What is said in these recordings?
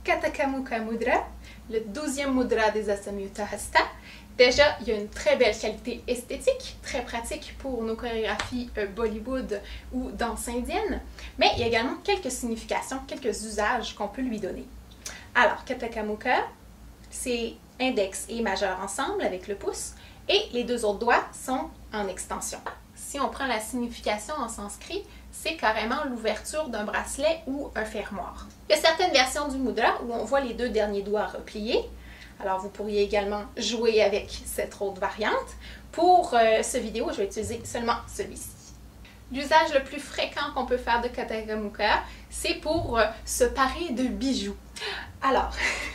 Kataka Mudra, le 12e mudra des Asamyutta Hasta. Déjà, il y a une très belle qualité esthétique, très pratique pour nos chorégraphies Bollywood ou danse indienne, mais il y a également quelques significations, quelques usages qu'on peut lui donner. Alors, Kataka Mukha, c'est index et majeur ensemble avec le pouce, et les deux autres doigts sont en extension. Si on prend la signification en sanskrit, c'est carrément l'ouverture d'un bracelet ou un fermoir. Il y a certaines versions du mudra où on voit les deux derniers doigts repliés. Alors, vous pourriez également jouer avec cette autre variante. Pour cette vidéo, je vais utiliser seulement celui-ci. L'usage le plus fréquent qu'on peut faire de Kataka Mukha, c'est pour se parer de bijoux. Alors,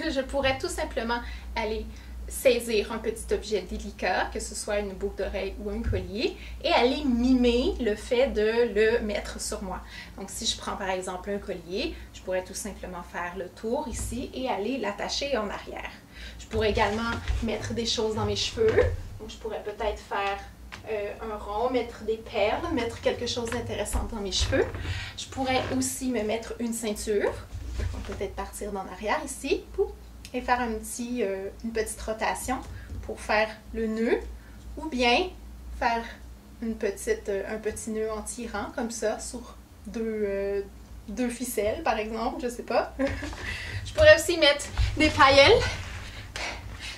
je pourrais tout simplement aller saisir un petit objet délicat, que ce soit une boucle d'oreille ou un collier, et aller mimer le fait de le mettre sur moi. Donc, si je prends par exemple un collier, je pourrais tout simplement faire le tour ici et aller l'attacher en arrière. Je pourrais également mettre des choses dans mes cheveux. Donc, je pourrais peut-être faire un rond, mettre des perles, mettre quelque chose d'intéressant dans mes cheveux. Je pourrais aussi me mettre une ceinture. Donc, peut-être partir d'en arrière ici et faire une petite rotation pour faire le nœud, ou bien faire un petit nœud en tirant comme ça sur deux ficelles par exemple, je sais pas. Je pourrais aussi mettre des paillettes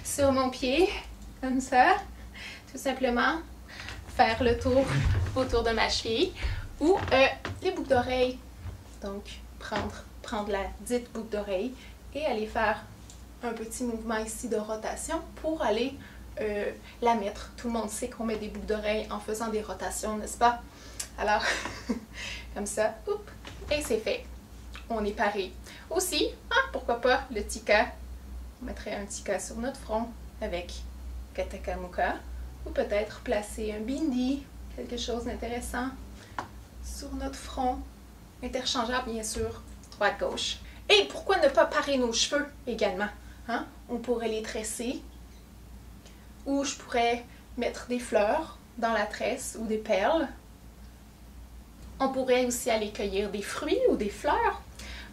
sur mon pied, comme ça, tout simplement faire le tour autour de ma cheville, ou les boucles d'oreilles. Donc prendre la dite boucle d'oreille et aller faire un petit mouvement ici de rotation pour aller la mettre. Tout le monde sait qu'on met des boucles d'oreilles en faisant des rotations, n'est-ce pas? Alors, comme ça, et c'est fait. On est paré. Aussi, pourquoi pas le tika. On mettrait un tika sur notre front avec Kataka Mukha, ou peut-être placer un bindi, quelque chose d'intéressant sur notre front. Interchangeable, bien sûr, droite-gauche. Et pourquoi ne pas parer nos cheveux également? On pourrait les tresser, ou je pourrais mettre des fleurs dans la tresse ou des perles. On pourrait aussi aller cueillir des fruits ou des fleurs.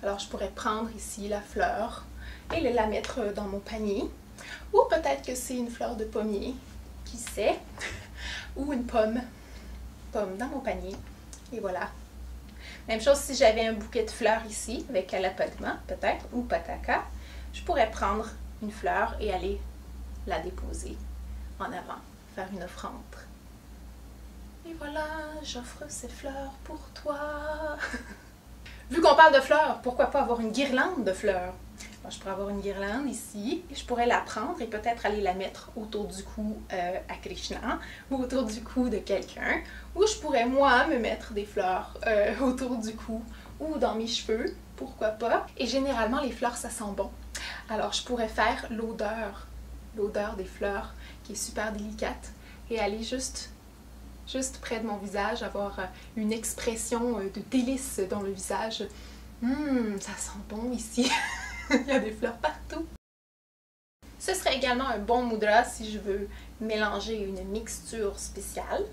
Alors je pourrais prendre ici la fleur et la mettre dans mon panier. Ou peut-être que c'est une fleur de pommier, qui sait, ou une pomme dans mon panier. Et voilà. Même chose si j'avais un bouquet de fleurs ici, avec Kalapadma peut-être, ou Pataka, je pourrais prendre une fleur et aller la déposer en avant, faire une offrande. Et voilà, j'offre ces fleurs pour toi. Vu qu'on parle de fleurs, pourquoi pas avoir une guirlande de fleurs? Alors, je pourrais avoir une guirlande ici, et je pourrais la prendre et peut-être aller la mettre autour du cou à Krishna, ou autour du cou de quelqu'un, ou je pourrais moi me mettre des fleurs autour du cou ou dans mes cheveux, pourquoi pas. Et généralement les fleurs ça sent bon. Alors je pourrais faire l'odeur des fleurs qui est super délicate et aller juste près de mon visage, avoir une expression de délice dans le visage. Ça sent bon ici. Il y a des fleurs partout. Ce serait également un bon mudra si je veux mélanger une mixture spéciale.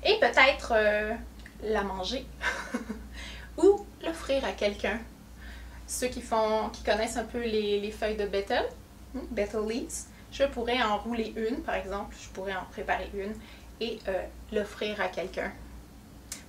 Et peut-être la manger ou l'offrir à quelqu'un. Ceux qui connaissent un peu les feuilles de betel leaves, je pourrais en rouler une par exemple, je pourrais en préparer une et l'offrir à quelqu'un.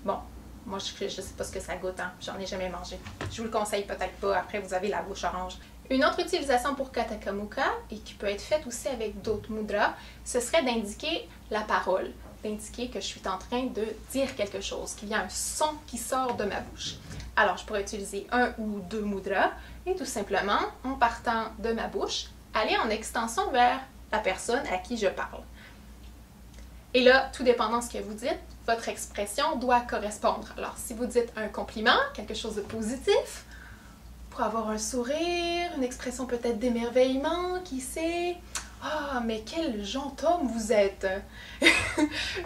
Bon, moi je ne sais pas ce que ça goûte, j'en ai jamais mangé. Je vous le conseille peut-être pas, après vous avez la bouche orange. Une autre utilisation pour Kataka Mukha, et qui peut être faite aussi avec d'autres mudras, ce serait d'indiquer la parole, d'indiquer que je suis en train de dire quelque chose, qu'il y a un son qui sort de ma bouche. Alors je pourrais utiliser un ou deux mudras, et tout simplement, en partant de ma bouche, aller en extension vers la personne à qui je parle. Et là, tout dépendant de ce que vous dites, votre expression doit correspondre. Alors, si vous dites un compliment, quelque chose de positif, pour avoir un sourire, une expression peut-être d'émerveillement, qui sait, « Ah, mais quel gentilhomme vous êtes! »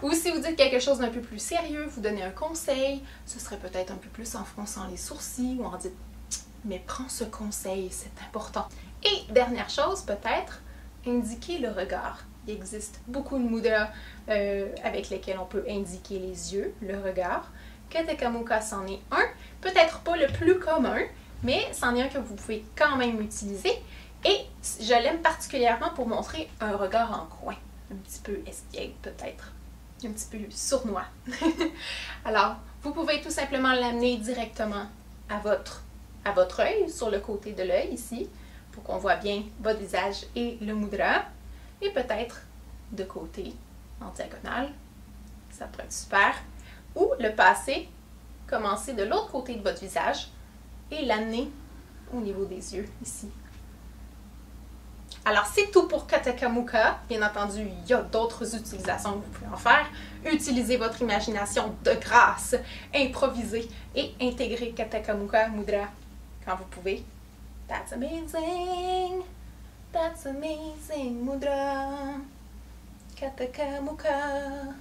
Ou si vous dites quelque chose d'un peu plus sérieux, vous donnez un conseil, ce serait peut-être un peu plus en fronçant les sourcils ou en disant « Mais prends ce conseil, c'est important. » Et dernière chose, peut-être, indiquer le regard. Il existe beaucoup de mudras avec lesquels on peut indiquer les yeux, le regard. Kataka Mukha c'en est un, peut-être pas le plus commun, mais c'en est un que vous pouvez quand même utiliser. Et je l'aime particulièrement pour montrer un regard en coin, un petit peu espiègle peut-être, un petit peu sournois. Alors, vous pouvez tout simplement l'amener directement à votre œil, sur le côté de l'œil ici, pour qu'on voit bien votre visage et le mudra, et peut-être de côté, en diagonale, ça pourrait être super, ou le passer, commencer de l'autre côté de votre visage, et l'amener au niveau des yeux, ici. Alors, c'est tout pour Kataka Mukha. Bien entendu, il y a d'autres utilisations que vous pouvez en faire. Utilisez votre imagination de grâce, improvisez et intégrez Kataka Mukha Mudra quand vous pouvez. That's amazing! That's amazing Mudra! Kataka Mukha!